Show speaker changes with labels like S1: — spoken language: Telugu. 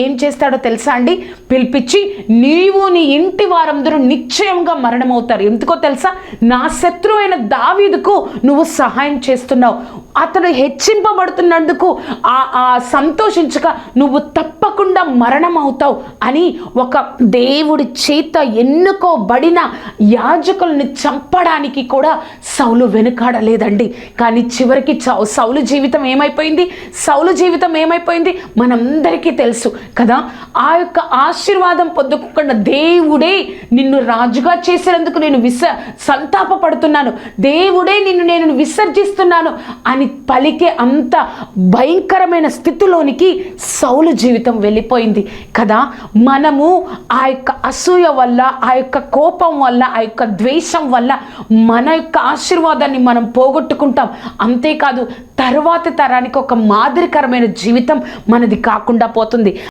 S1: ఏం చేస్తాడో తెలుసా అండి? పిలిపించి నీవు నీ ఇంటి వారందరూ నిశ్చయంగా మరణమవుతారు. ఎందుకో తెలుసా? నా శత్రువైన దావీదుకు నువ్వు సహాయం చేస్తున్నావు, అతడు హెచ్చింపబడుతున్నందుకు సంతోషించక నువ్వు తప్పకుండా మరణం అవుతావు అని ఒక దేవుడి చేత ఎన్నుకోబడిన యాజకుల్ని చంపడానికి కూడా సౌలు వెనుకాడలేదండి. కానీ చివరికి సౌలు జీవితం ఏమైపోయింది? సౌలు జీవితం ఏమైపోయింది మనందరికీ తెలుసు కదా. ఆ యొక్క ఆశీర్వాదం పొందుకోకుండా దేవుడే నిన్ను రాజుగా చేసినందుకు నేను సంతాపపడుతున్నాను, దేవుడే నేను విసర్జిస్తున్నాను అని పలికే అంత భయంకరమైన స్థితిలోనికి సౌలు జీవితం వెళ్ళిపోయింది కదా. మనము ఆ యొక్క అసూయ వల్ల, ఆ యొక్క కోపం వల్ల, ఆ యొక్క ద్వేషం వల్ల మన యొక్క ఆశీర్వాదాన్ని మనం పోగొట్టుకుంటాం. అంతేకాదు తర్వాతి తరానికి ఒక మాదిరికరమైన జీవితం మనది కాకుండా పోతుంది.